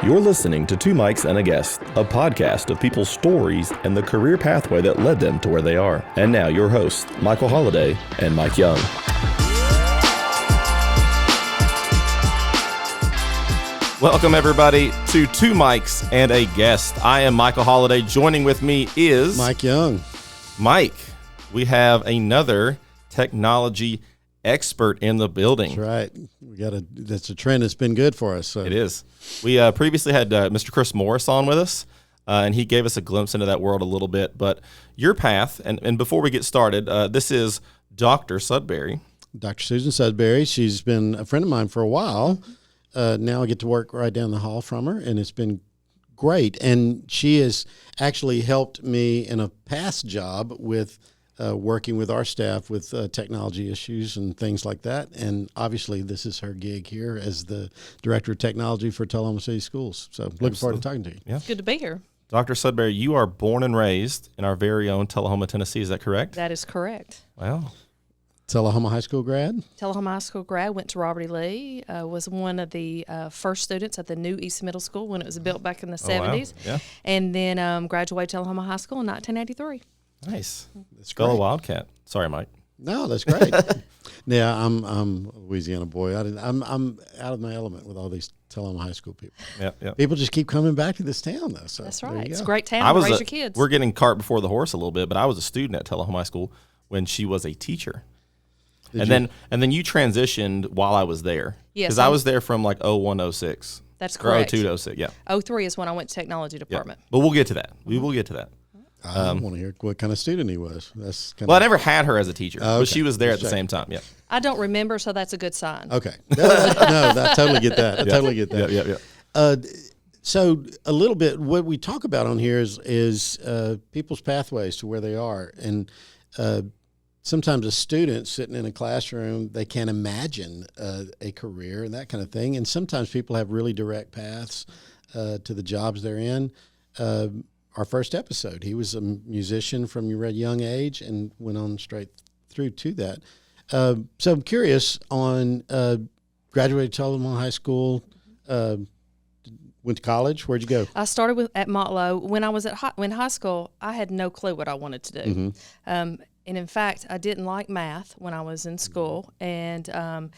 You're listening to Two Mics and a Guest, a podcast of people's stories and the career pathway that led them to where they are. And now your hosts, Michael Holliday and Mike Young. Welcome, everybody, to Two Mics and a Guest. I am Michael Holliday. Joining with me is Mike Young. Mike, we have another technology expert in the building. That's right. That's a trend that's been good for us. So. It is. We previously had Mr. Chris Morris on with us, and he gave us a glimpse into that world a little bit. But your path, and before we get started, this is Dr. Sudberry. Dr. Susan Sudberry. She's been a friend of mine for a while. Now I get to work right down the hall from her, and it's been great. And she has actually helped me in a past job with working with our staff with technology issues and things like that. And obviously this is her gig here as the Director of Technology for Tullahoma City Schools. So looking forward to talking to you. Yeah. Good to be here. Dr. Sudberry, you are born and raised in our very own Tullahoma, Tennessee. Is that correct? That is correct. Wow. Tullahoma High School grad? Tullahoma High School grad, went to Robert E. Lee, was one of the first students at the new East Middle School when it was built back in the 70s. Wow. Yeah. And then graduated Tullahoma High School in 1983. Nice. That's Fellow great. Wildcat. Sorry, Mike. No, that's great. Yeah, I'm a Louisiana boy. I'm out of my element with all these Tullahoma High School people. Yeah. People just keep coming back to this town, though. So That's there right. you It's a go. great town to raise your kids. We're getting cart before the horse a little bit, but I was a student at Tullahoma High School when she was a teacher. And then you transitioned while I was there. Yes. Because I was there from like 01, 06. That's correct. Or 02 to 06, yeah. 03 is when I went to technology department. But we'll get to that. We will get to that. I want to hear what kind of student he was. That's kind Well, I never had her as a teacher, Oh, but okay. she was there at the Just same time, yeah. I don't remember, so that's a good sign. Okay. No, I totally get that. I totally get that. Yeah. So a little bit, what we talk about on here is people's pathways to where they are. And sometimes a student sitting in a classroom, they can't imagine a career and that kind of thing. And sometimes people have really direct paths to the jobs they're in. Our first episode, he was a musician from a young age and went on straight through to that. So I'm curious on graduated Tullahoma High School, went to college. Where'd you go? I started at Motlow. When I was at high school, I had no clue what I wanted to do. Mm-hmm. And in fact, I didn't like math when I was in school. And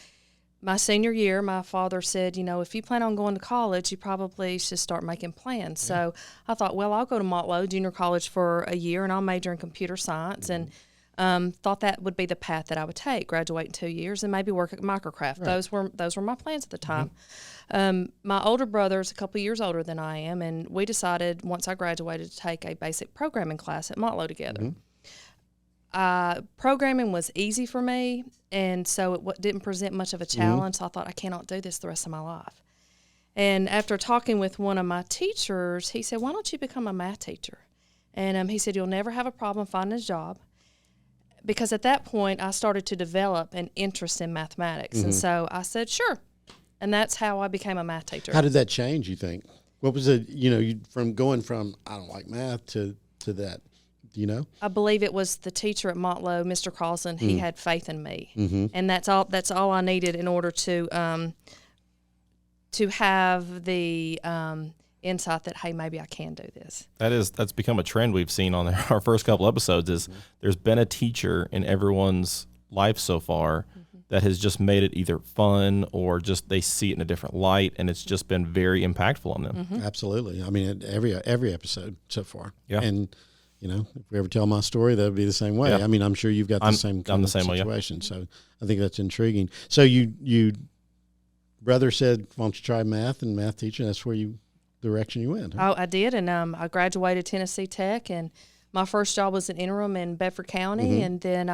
my senior year, my father said, if you plan on going to college, you probably should start making plans. Yeah. So I thought, well, I'll go to Motlow Junior College for a year, and I'll major in computer science. Mm-hmm. And thought that would be the path that I would take, graduate in 2 years, and maybe work at Microcraft. Right. Those were my plans at the time. Mm-hmm. My older brother's a couple years older than I am, and we decided once I graduated to take a basic programming class at Motlow together. Mm-hmm. Programming was easy for me, and so it didn't present much of a challenge. So I thought, I cannot do this the rest of my life. And after talking with one of my teachers, he said, why don't you become a math teacher? And he said, you'll never have a problem finding a job. Because at that point, I started to develop an interest in mathematics. And so I said, sure. And that's how I became a math teacher. How did that change, you think? What was it, from going from, I don't like math to that, do you know? I believe it was the teacher at Motlow, Mr. Carlson. He had faith in me. And that's all I needed in order to have the insight that, hey, maybe I can do this. That's become a trend we've seen on our first couple episodes is there's been a teacher in everyone's life so far that has just made it either fun or just they see it in a different light, and it's just been very impactful on them. Absolutely. I mean, every episode so far. Yeah. And, if we ever tell my story, that would be the same way. Yeah. I mean, I'm sure you've got the same kind of situation. So I think that's intriguing. So you brother said, why don't you try math and math teacher? That's where direction you went. Huh? Oh, I did, and I graduated Tennessee Tech, and my first job was an interim in Bedford County, and then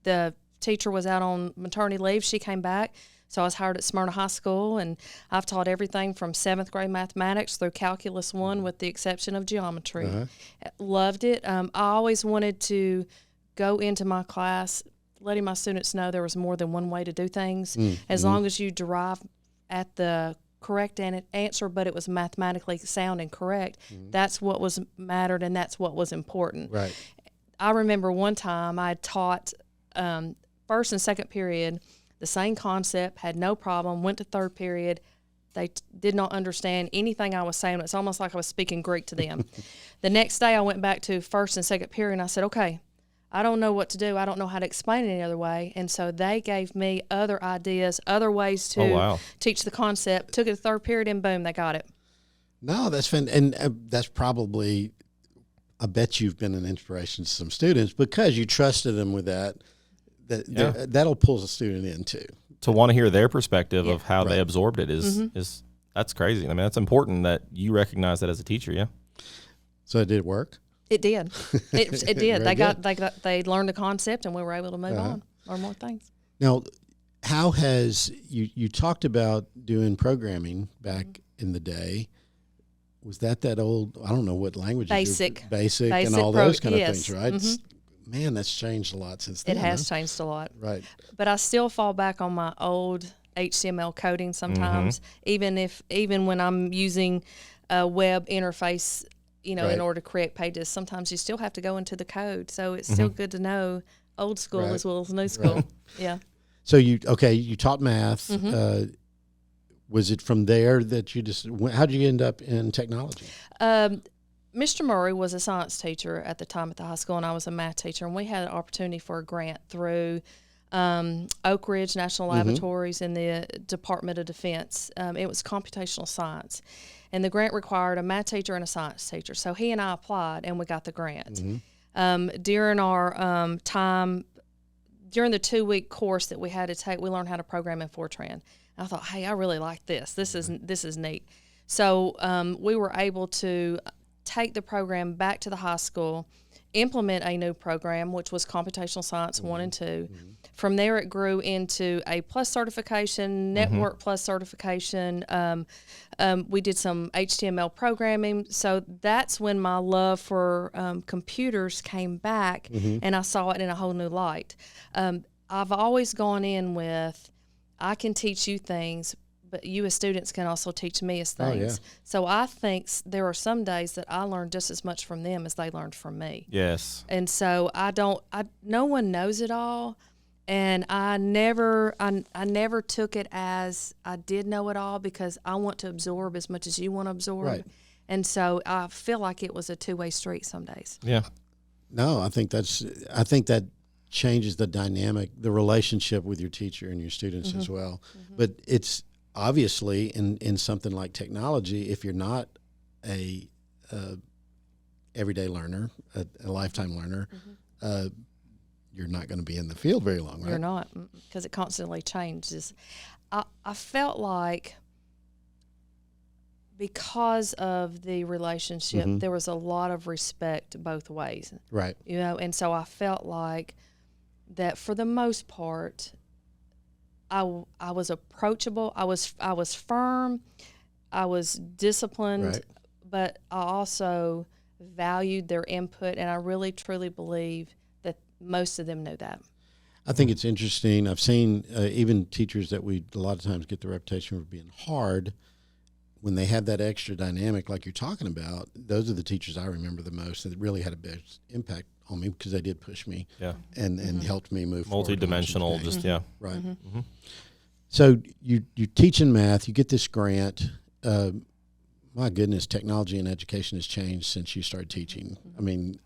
the teacher was out on maternity leave. She came back, so I was hired at Smyrna High School, and I've taught everything from 7th grade mathematics through Calculus 1 with the exception of geometry. Loved it. I always wanted to go into my class letting my students know there was more than one way to do things, as long as you derive at the correct answer, but it was mathematically sound and correct. That's what was mattered, and that's what was important. Right. I remember one time I taught first and second period the same concept, had no problem, went to third period, They did not understand anything I was saying. It's almost like I was speaking Greek to them. The next day I went back to first and second period, and I said, okay, I don't know what to do. I don't know how to explain it any other way. And so they gave me other ideas, other ways to teach the concept. Took it to third period, and boom, they got it. No, that's fun. And that's probably, I bet you've been an inspiration to some students because you trusted them with that. That'll pull the student in too. To want to hear their perspective of how they absorbed it is that's crazy. I mean, that's important that you recognize that as a teacher. Yeah. So did it work? It did. It did. They learned the concept, and we were able to move on, learn more things. Now, how has you talked about doing programming back in the day? Was that old? I don't know what language. Basic, and all those kind of things, right? Man, that's changed a lot since then. It has changed a lot. Right. But I still fall back on my old HTML coding sometimes, even when I'm using a web interface, in order to create pages. Sometimes you still have to go into the code. So it's still good to know old school as well as new school. Yeah. So you taught math. Was it from there that you how did you end up in technology? Mr. Murray was a science teacher at the time at the high school, and I was a math teacher, and we had an opportunity for a grant through Oak Ridge National Laboratories and the Department of Defense. It was computational science, and the grant required a math teacher and a science teacher. So he and I applied, and we got the grant. During our time, during the 2-week course that we had to take, we learned how to program in Fortran. And I thought, hey, I really like this. This is neat. So we were able to take the program back to the high school, implement a new program, which was Computational Science 1 and 2. From there, it grew into A+ certification, Network Plus certification. We did some HTML programming. So that's when my love for computers came back, and I saw it in a whole new light. I've always gone in with, I can teach you things, but you as students can also teach me as things. So I think there are some days that I learned just as much from them as they learned from me. Yes. And so no one knows it all. And I never took it as I did know it all, because I want to absorb as much as you want to absorb. Right. And so I feel like it was a two-way street some days. Yeah. No, I think that changes the dynamic, the relationship with your teacher and your students as well. But it's obviously in something like technology, if you're not a everyday learner, a lifetime learner, you're not going to be in the field very long, right? You're not, because it constantly changes. I felt like because of the relationship, there was a lot of respect both ways. Right. And so I felt like that for the most part, I was approachable. I was firm. I was disciplined, but I also valued their input, and I really truly believe that most of them knew that. I think it's interesting. I've seen even teachers that we a lot of times get the reputation for being hard. When they have that extra dynamic like you're talking about, those are the teachers I remember the most that really had a big impact on me, because they did push me and helped me move forward. Multidimensional, just, Right. So you're teaching math, you get this grant. My goodness, technology and education has changed since you started teaching. I mean,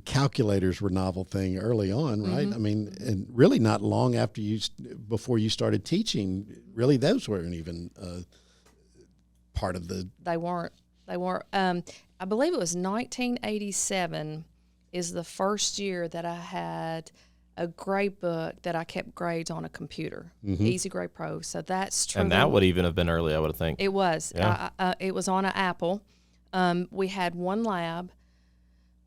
calculators were a novel thing early on, right? I mean, and really not long before you started teaching, really those weren't even part of the... They weren't. I believe it was 1987 is the first year that I had a grade book that I kept grades on a computer, Easy Grade Pro. So that's true. And that would even have been early, I would think. It was. Yeah. It was on an Apple. We had one lab.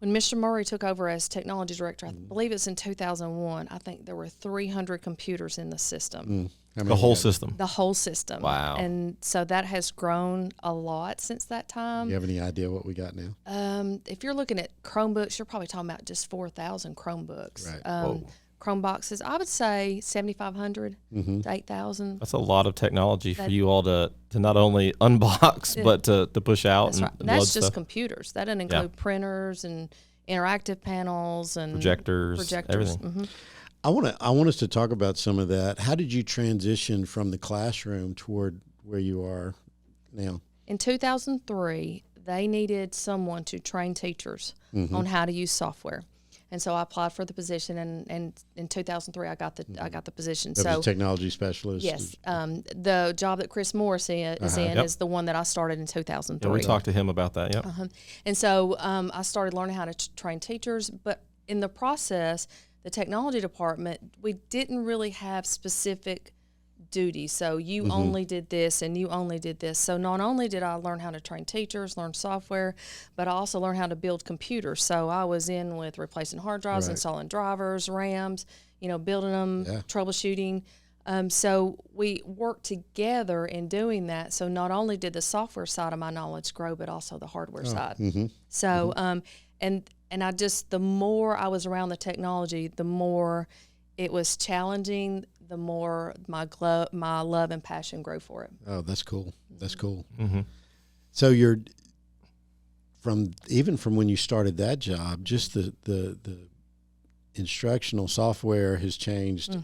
When Mr. Murray took over as technology director, I believe it's in 2001, I think there were 300 computers in the system. The whole system? The whole system. Wow. And so that has grown a lot since that time. Do you have any idea what we got now? If you're looking at Chromebooks, you're probably talking about just 4,000 Chromebooks. Right. Chromeboxes, I would say 7,500 to 8,000. That's a lot of technology for you all to not only unbox, but to push out. That's and, right. and That's load just stuff. computers. That doesn't include printers and interactive panels and projectors. Everything. Mm-hmm. I want us to talk about some of that. How did you transition from the classroom toward where you are now? In 2003, they needed someone to train teachers on how to use software. And so I applied for the position, and in 2003 I got the position. That was a technology specialist. Yes, the job that Chris Morris is in is the one that I started in 2003. Yeah, we talked to him about that. Yep. And so I started learning how to train teachers, but in the process, the technology department, we didn't really have specific duties. So you only did this and you only did this. So not only did I learn how to train teachers, learn software, but I also learned how to build computers. So I was in with replacing hard drives, installing drivers, RAMs, building them, troubleshooting. So we worked together in doing that. So not only did the software side of my knowledge grow, but also the hardware side. So, and I just, the more I was around the technology, the more it was challenging, the more my love and passion grew for it. Oh, that's cool. That's cool. So you're even from when you started that job, just the instructional software has changed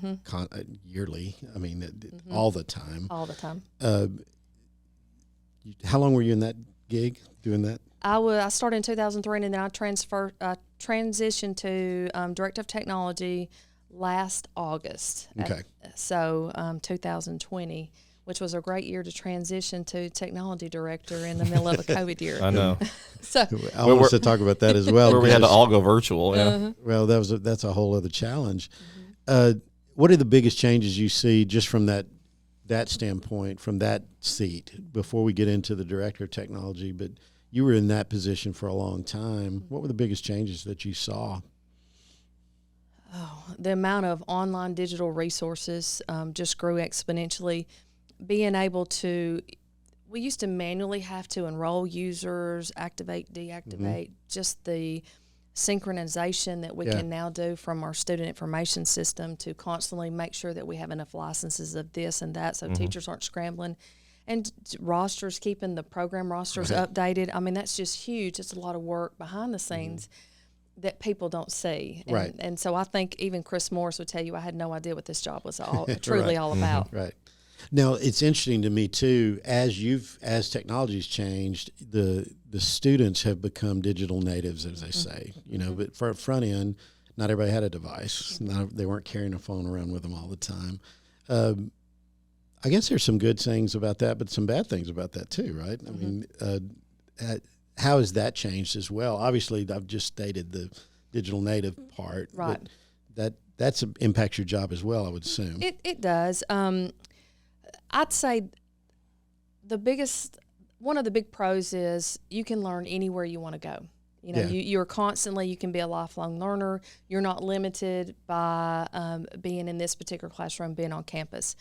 yearly. I mean, all the time. All the time. How long were you in that gig doing that? I started in 2003, and then I transitioned to Director of Technology last August. Okay. 2020, which was a great year to transition to technology director in the middle of a COVID year. I know. So I want us to talk about that as well. Where we had to all go virtual. Yeah. Well, that's a whole other challenge. What are the biggest changes you see just from that standpoint, from that seat, before we get into the director of technology? But you were in that position for a long time. What were the biggest changes that you saw? Oh, the amount of online digital resources just grew exponentially. Being able to, we used to manually have to enroll users, activate, deactivate, just the synchronization that we can now do from our student information system to constantly make sure that we have enough licenses of this and that so teachers aren't scrambling. And rosters, keeping the program rosters updated. I mean, that's just huge. It's a lot of work behind the scenes that people don't see. And, and so I think even Chris Morris would tell you I had no idea what this job was truly all about. Right. Now, it's interesting to me, too, as technology's changed, the students have become digital natives, as they say. But for front end, not everybody had a device. They weren't carrying a phone around with them all the time. I guess there's some good things about that, but some bad things about that, too, right? I mean, how has that changed as well? Obviously, I've just stated the digital native part. Right. But that impacts your job as well, I would assume. It does. I'd say one of the big pros is you can learn anywhere you want to go. You're constantly, you can be a lifelong learner. You're not limited by being in this particular classroom, being on campus.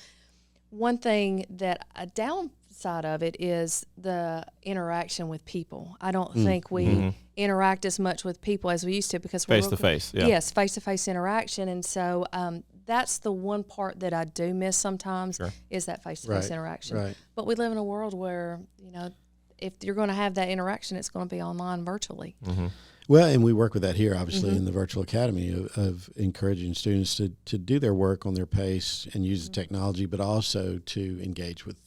One thing that a downside of it is the interaction with people. I don't think we interact as much with people as we used to because we're face-to-face. Yeah. Yes, face-to-face interaction. And so that's the one part that I do miss sometimes is that face-to-face interaction. Right. But we live in a world where, if you're going to have that interaction, it's going to be online virtually. Well, and we work with that here, obviously, in the Virtual Academy of encouraging students to do their work on their pace and use the technology, but also to engage with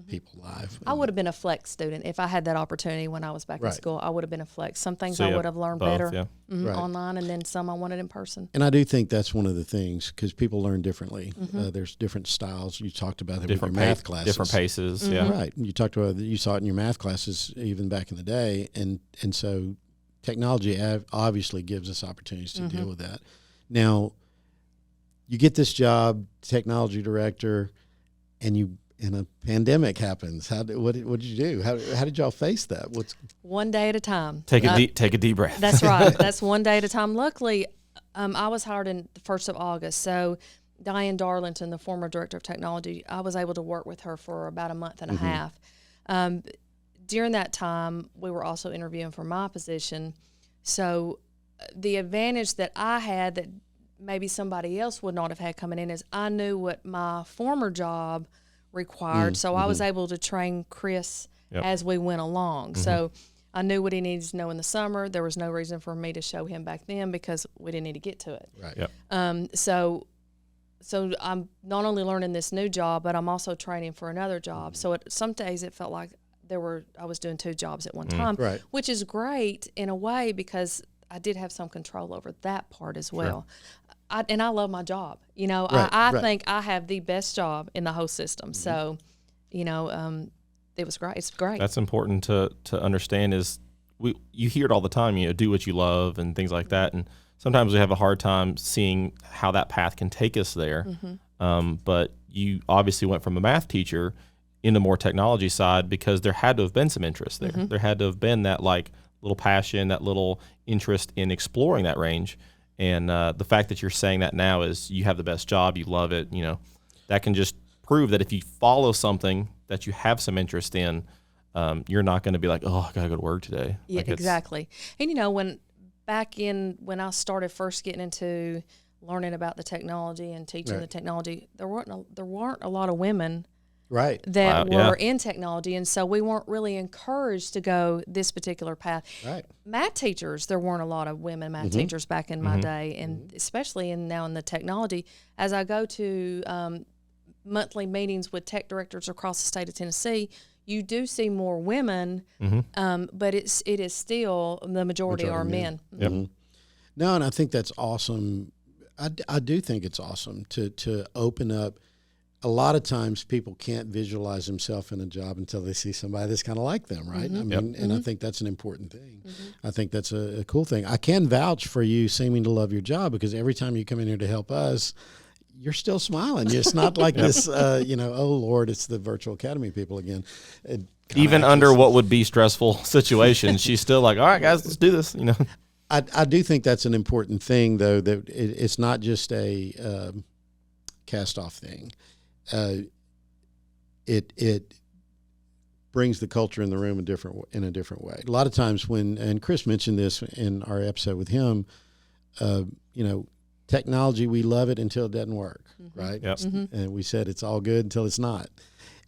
people live. I would have been a flex student if I had that opportunity when I was back in school. I would have been a flex. Some things I would have learned better online, and then some I wanted in person. And I do think that's one of the things, because people learn differently. There's different styles. You talked about that with your math classes. Different paces, Right. You talked about you saw it in your math classes even back in the day, and so technology obviously gives us opportunities to deal with that. Now, you get this job, technology director, and a pandemic happens. What did you do? How did y'all face that? One day at a time. Take a deep breath. That's right. That's one day at a time. Luckily, I was hired in the 1st of August, so Diane Darlington, the former director of technology, I was able to work with her for about a month and a half. During that time, we were also interviewing for my position. So the advantage that I had that maybe somebody else would not have had coming in is I knew what my former job required. So I was able to train Chris as we went along. So I knew what he needed to know in the summer. There was no reason for me to show him back then because we didn't need to get to it. Right. So so I'm not only learning this new job, but I'm also training for another job. So some days it felt like I was doing 2 jobs at one time, Right. which is great in a way because I did have some control over that part as well. And I love my job. You know, Right, I right. think I have the best job in the whole system. So, you know, it was great. It's great. That's important to understand is you hear it all the time, you know, do what you love and things like that. And sometimes we have a hard time seeing how that path can take us there. But you obviously went from a math teacher into more technology side because there had to have been some interest there. There had to have been that like little passion, that little interest in exploring that range. And the fact that you're saying that now is you have the best job, you love it, you know, that can just prove that if you follow something that you have some interest in, you're not going to be like, oh, I got to go to work today. Yeah, Like exactly. And, you know, when I started first getting into learning about the technology and teaching Right. the technology, there weren't a lot of women Right. that Wow, were in technology, and so we weren't really encouraged to go this particular path. Right. Math teachers, there weren't a lot of women math teachers back in my day, and especially now in the technology. As I go to monthly meetings with tech directors across the state of Tennessee, you do see more women, but it is still the majority are men. Yep. No, and I think that's awesome. I do think it's awesome to open up. A lot of times people can't visualize themselves in a job until they see somebody that's kind of like them, right? I mean, and I think that's an important thing. I think that's a cool thing. I can vouch for you seeming to love your job because every time you come in here to help us, you're still smiling. It's not like this, you know, oh, Lord, it's the virtual academy people again. Even under what would be stressful situations, she's still like, all right, guys, let's do this, you know. I do think that's an important thing, though, that it's not just a cast-off thing. It brings the culture in the room in a different way. A lot of times and Chris mentioned this in our episode with him, you know, technology, we love it until it doesn't work, right? Yep. And we said it's all good until it's not.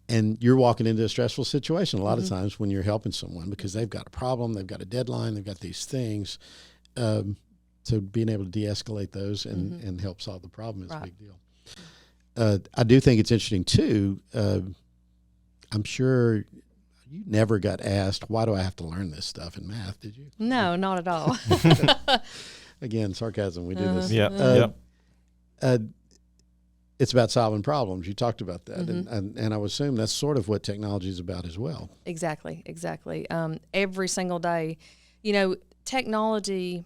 And you're walking into a stressful situation a lot of times when you're helping someone because they've got a problem, they've got a deadline, they've got these things. So being able to de-escalate those and help solve the problem is a big deal. I do think it's interesting too. I'm sure you never got asked, why do I have to learn this stuff in math? Did you? No, not at all. Again, sarcasm. We do this. Yeah. It's about solving problems. You talked about that. And I would assume that's sort of what technology is about as well. Exactly. Every single day, you know, technology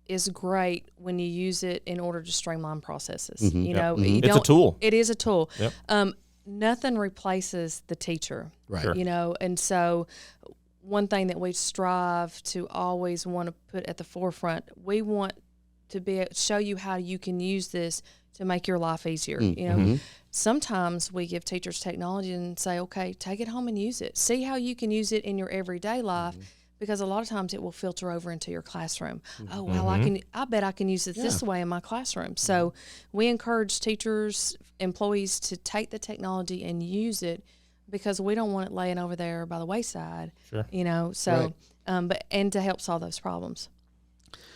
is great when you use it in order to streamline processes. You know, you It's a tool. It is a tool. Yep. Nothing replaces the teacher. Right. Sure. You know, and so one thing that we strive to always want to put at the forefront, we want to show you how you can use this to make your life easier. You know, sometimes we give teachers technology and say, okay, take it home and use it. See how you can use it in your everyday life. Because a lot of times it will filter over into your classroom. Oh, well, I bet I can use it this way in my classroom. So we encourage teachers, employees to take the technology and use it because we don't want it laying over there by the wayside. Sure. You know, so, and to help solve those problems.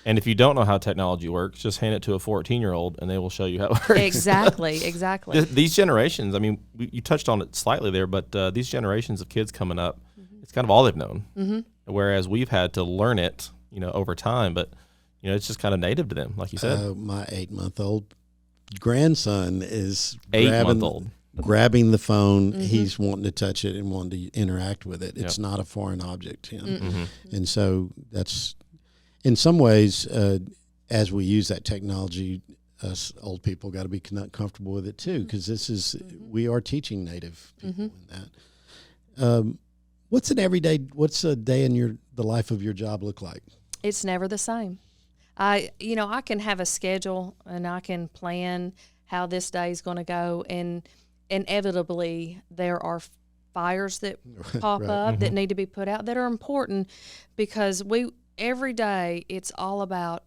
And if you don't know how technology works, just hand it to a 14-year-old and they will show you how it works. Exactly. These generations, I mean, you touched on it slightly there, but these generations of kids coming up, it's kind of all they've known. Whereas we've had to learn it, you know, over time, but, you know, it's just kind of native to them, like you said. My 8-month-old grandson is 8-month-old. grabbing the phone. He's wanting to touch it and wanting to interact with it. It's not a foreign object to him. And so that's, in some ways, as we use that technology, us old people got to be comfortable with it too, because this is, we are teaching native people in that. What's a day in the life of your job look like? It's never the same. I can have a schedule and I can plan how this day is going to go, and inevitably there are fires that pop up that need to be put out that are important, because every day it's all about,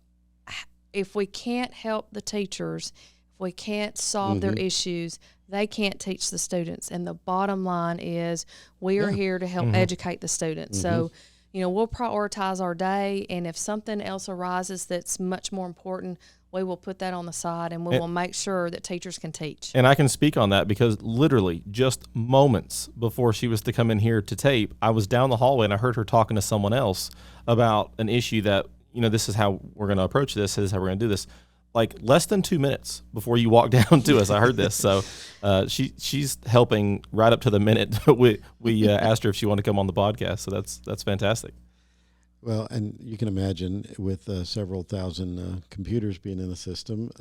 if we can't help the teachers, if we can't solve their issues, they can't teach the students. And the bottom line is we are here to help educate the students. So, you know, we'll prioritize our day, and if something else arises that's much more important, we will put that on the side, and we will make sure that teachers can teach. And I can speak on that because literally just moments before she was to come in here to tape, I was down the hallway and I heard her talking to someone else about an issue that, this is how we're going to approach this. This is how we're going to do this. Like less than 2 minutes before you walked down to us, I heard this. So she's helping right up to the minute. we asked her if she wanted to come on the podcast. So that's fantastic. Well, and you can imagine with several thousand computers being in the system,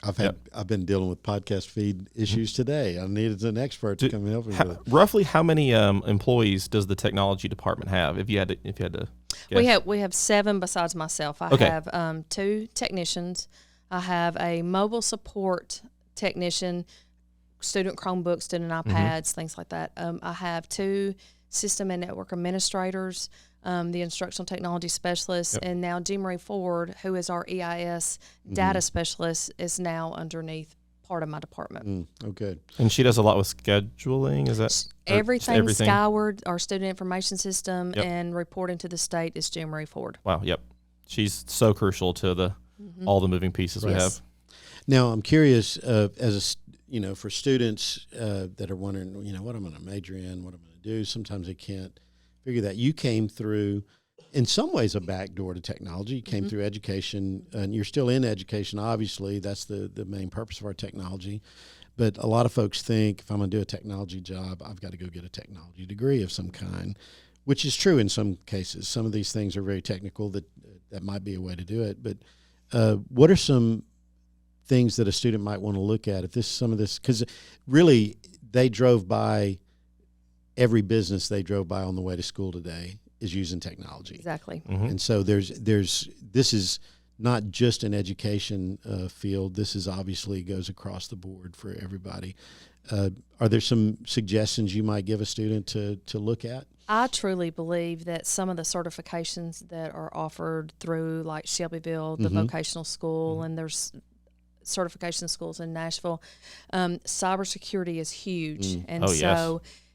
I've been dealing with podcast feed issues today. I needed an expert to come and help me with it. Roughly, how many employees does the technology department have? If you had to guess? We have 7 besides myself. I have 2 technicians. I have a mobile support technician, student Chromebooks, student iPads, things like that. I have 2 system and network administrators, the instructional technology specialist, and now Jean Marie Ford, who is our EIS data specialist, is now underneath part of my department. Okay. And she does a lot with scheduling, is that? Everything Skyward, our student information system, and reporting to the state is Jean Marie Ford. Wow, yep. She's so crucial to all the moving pieces we have. Now, I'm curious, for students that are wondering, what I'm going to major in, what I'm going to do, sometimes they can't figure that. You came through, in some ways, a back door to technology. You came through education, and you're still in education, obviously. That's the main purpose of our technology. But a lot of folks think, if I'm going to do a technology job, I've got to go get a technology degree of some kind, which is true in some cases. Some of these things are very technical, that might be a way to do it. But what are some things that a student might want to look at if because really they drove by, every business they drove by on the way to school today is using technology. Exactly. And so this is not just an education field. This is obviously goes across the board for everybody. Are there some suggestions you might give a student to look at? I truly believe that some of the certifications that are offered through like Shelbyville, the vocational school, and there's certification schools in Nashville, cybersecurity is huge. And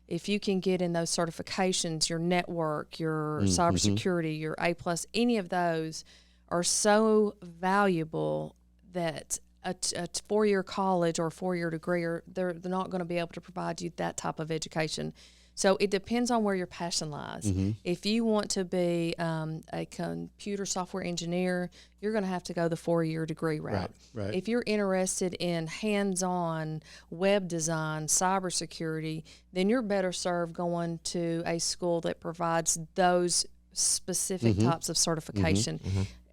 if you can get in those certifications, your network, your cybersecurity, your A+, any of those are so valuable that a 4-year college or a 4-year degree, they're not going to be able to provide you that type of education. So it depends on where your passion lies. If you want to be a computer software engineer, you're going to have to go the 4-year degree route. Right. If you're interested in hands-on web design, cybersecurity, then you're better served going to a school that provides those specific types of certification,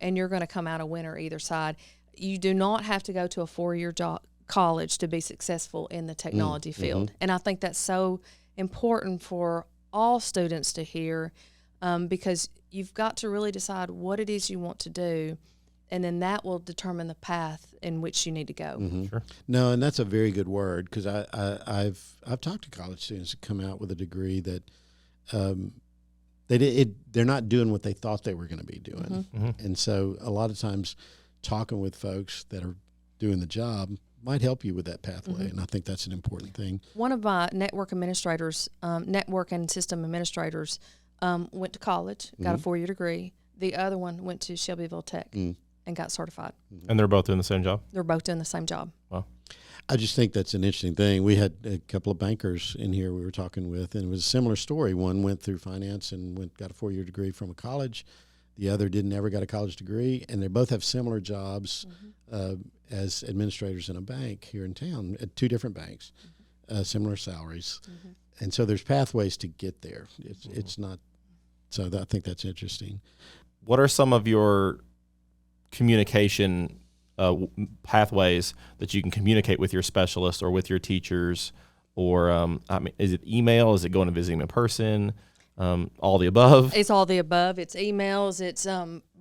and you're going to come out a winner either side. You do not have to go to a 4-year college to be successful in the technology field. And I think that's so important for all students to hear, because you've got to really decide what it is you want to do, and then that will determine the path in which you need to go. Sure. No, and that's a very good word, because I've talked to college students that come out with a degree that they're not doing what they thought they were going to be doing, and so a lot of times talking with folks that are doing the job might help you with that pathway, and I think that's an important thing. One of my network administrators, network and system administrators, went to college, got a 4-year degree. The other one went to Shelbyville Tech and got certified. And they're both doing the same job? They're both doing the same job. Wow. I just think that's an interesting thing. We had a couple of bankers in here we were talking with, and it was a similar story. One went through finance and got a 4-year degree from a college. The other never got a college degree, and they both have similar jobs as administrators in a bank here in town at 2 different banks, similar salaries. And so there's pathways to get there. It's not – so I think that's interesting. What are some of your communication pathways that you can communicate with your specialist or with your teachers? Or is it email? Is it going to visit them in person? All the above? It's all the above. It's emails. It's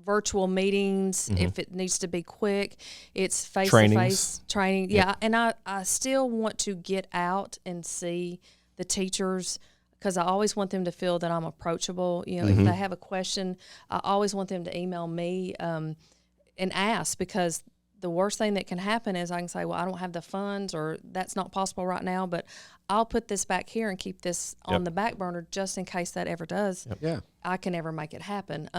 virtual meetings if it needs to be quick. It's face-to-face training. Yeah, and I still want to get out and see the teachers, because I always want them to feel that I'm approachable. If they have a question, I always want them to email me and ask, because the worst thing that can happen is I can say, well, I don't have the funds, or that's not possible right now, but I'll put this back here and keep this on the back burner just in case that ever does. I can ever make it happen.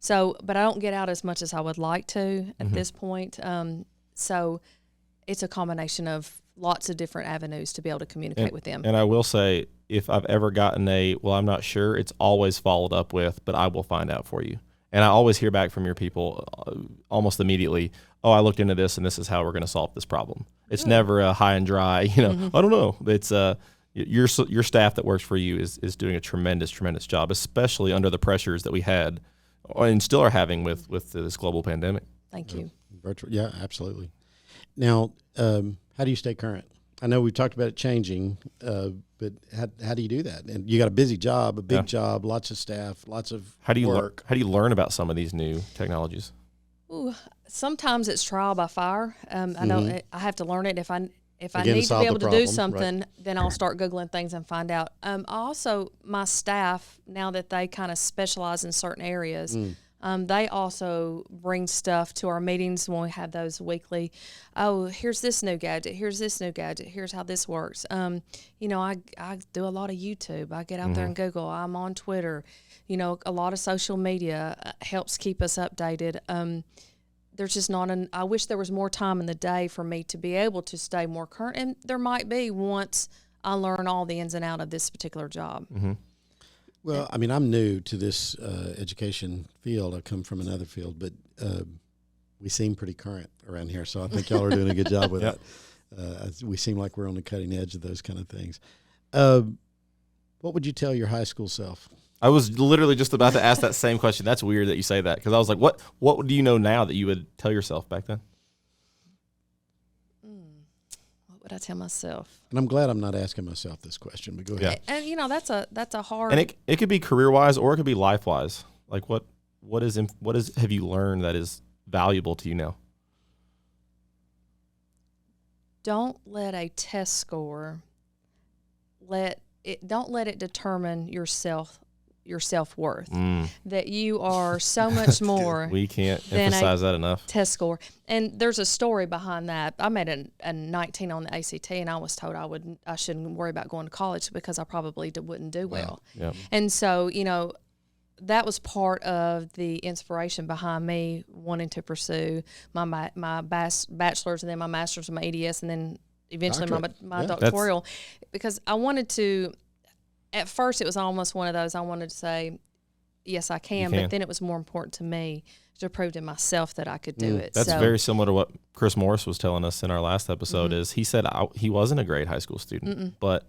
So, but I don't get out as much as I would like to at this point. So it's a combination of lots of different avenues to be able to communicate with them. And I will say, if I've ever gotten well, I'm not sure, it's always followed up with, but I will find out for you. And I always hear back from your people almost immediately, oh, I looked into this and this is how we're going to solve this problem. It's never a high and dry, I don't know. It's your staff that works for you is doing a tremendous job, especially under the pressures that we had and still are having with this global pandemic. Thank you. Virtual, yeah, absolutely. Now, how do you stay current? I know we've talked about it changing, but how do you do that? And you got a busy job, a big job, lots of staff, lots of work. How do you learn about some of these new technologies? Ooh, sometimes it's trial by fire. I know I have to learn it. If I Again, need to be able to problem, do something, then I'll start Googling things and find out. Also, my staff, now that they kind of specialize in certain areas, they also bring stuff to our meetings when we have those weekly. Oh, here's this new gadget. Here's this new gadget. Here's how this works. I do a lot of YouTube. I get out there and Google. I'm on Twitter. A lot of social media helps keep us updated. There's just I wish there was more time in the day for me to be able to stay more current. And there might be once I learn all the ins and outs of this particular job. Mm-hmm. Well, I mean, I'm new to this education field. I come from another field, but we seem pretty current around here. So I think y'all are doing a good job with it. We seem like we're on the cutting edge of those kind of things. What would you tell your high school self? I was literally just about to ask that same question. That's weird that you say that, because I was like, what do you know now that you would tell yourself back then? What would I tell myself? And I'm glad I'm not asking myself this question, but go ahead. And that's a hard. And it could be career-wise or it could be life-wise. Like what have you learned that is valuable to you now? Don't let a test score don't let it determine your self-worth. That you are so much more. We can't emphasize that enough. Test score. And there's a story behind that. I made a 19 on the ACT, and I was told I shouldn't worry about going to college because I probably wouldn't do well. Yep. And so, that was part of the inspiration behind me wanting to pursue my bachelor's and then my master's and my EDS and then eventually my doctoral, because I wanted to. At first, it was almost one of those. I wanted to say, yes, I can, but then it was more important to me to prove to myself that I could do it. That's very similar to what Chris Morris was telling us in our last episode. Is he said he wasn't a great high school student, but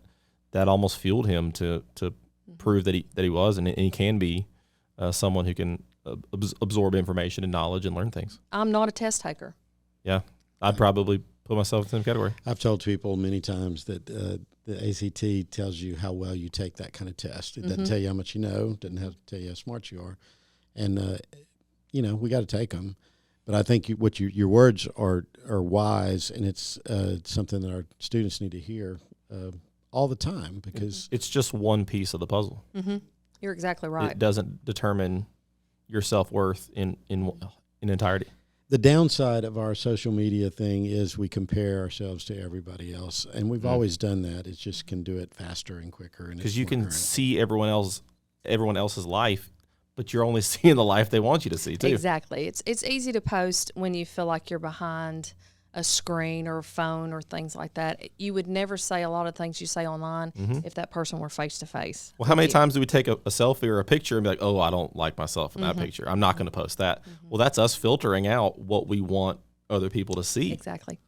that almost fueled him to prove that he was, and he can be someone who can absorb information and knowledge and learn things. I'm not a test taker. Yeah, I'd probably put myself in the same category. I've told people many times that the ACT tells you how well you take that kind of test. It doesn't tell you how much you know. It doesn't have to tell you how smart you are. And, we got to take them. But I think your words are wise, and it's something that our students need to hear all the time, because it's just one piece of the puzzle. Mm-hmm. You're exactly right. It doesn't determine your self-worth in entirety. The downside of our social media thing is we compare ourselves to everybody else, and we've always done that. It just can do it faster and quicker. Because you can see everyone else's life, but you're only seeing the life they want you to see too. Exactly. It's easy to post when you feel like you're behind a screen or a phone or things like that. You would never say a lot of things you say online if that person were face to face. Well, how many times do we take a selfie or a picture and be like, oh, I don't like myself in that picture. I'm not going to post that. Well, that's us filtering out what we want other people to see. Exactly.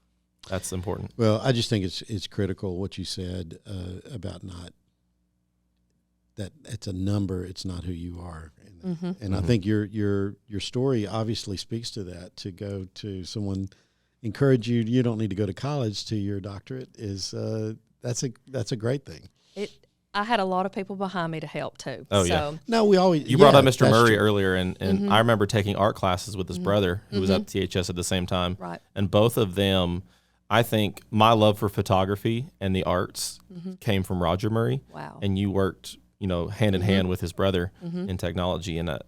That's important. Well, I just think it's critical what you said about that it's a number, it's not who you are. And I think your story obviously speaks to that. To go to someone, encourage you don't need to go to college to your doctorate is that's a great thing. I had a lot of people behind me to help too. Oh, yeah. No, we always. You brought up Mr. Murray earlier, and I remember taking art classes with his brother, who was at THS at the same time. Right. And both of them, I think my love for photography and the arts came from Roger Murray. Wow. And you worked, hand in hand with his brother in technology. And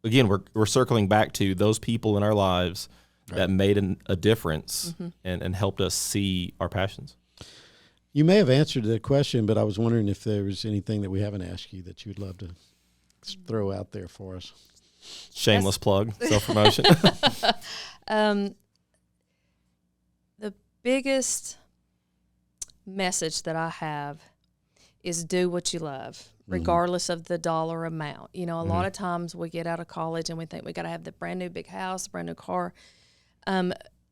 again, we're circling back to those people in our lives that made a difference and helped us see our passions. You may have answered that question, but I was wondering if there was anything that we haven't asked you that you'd love to throw out there for us. Shameless plug, self-promotion. The biggest message that I have is do what you love, regardless of the dollar amount. You know, a lot of times we get out of college and we think we got to have the brand new big house, brand new car.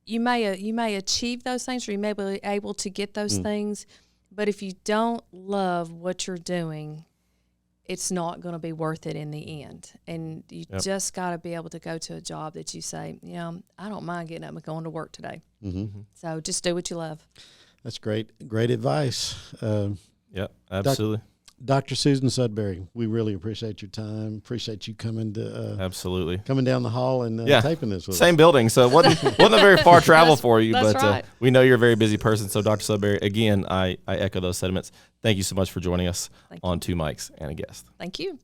You may achieve those things, or you may be able to get those things, but if you don't love what you're doing, it's not going to be worth it in the end. And you just got to be able to go to a job that you say, you know, I don't mind getting up and going to work today. So just do what you love. That's great advice. Yeah, absolutely. Dr. Susan Sudberry, we really appreciate your time. Appreciate you coming to absolutely coming down the hall and taping this with same us. building, so it wasn't a very far travel for you. That's But right. we know you're a very busy person. So Dr. Sudberry, again, I echo those sentiments. Thank you so much for joining us on Two Mics and a Guest. Thank you.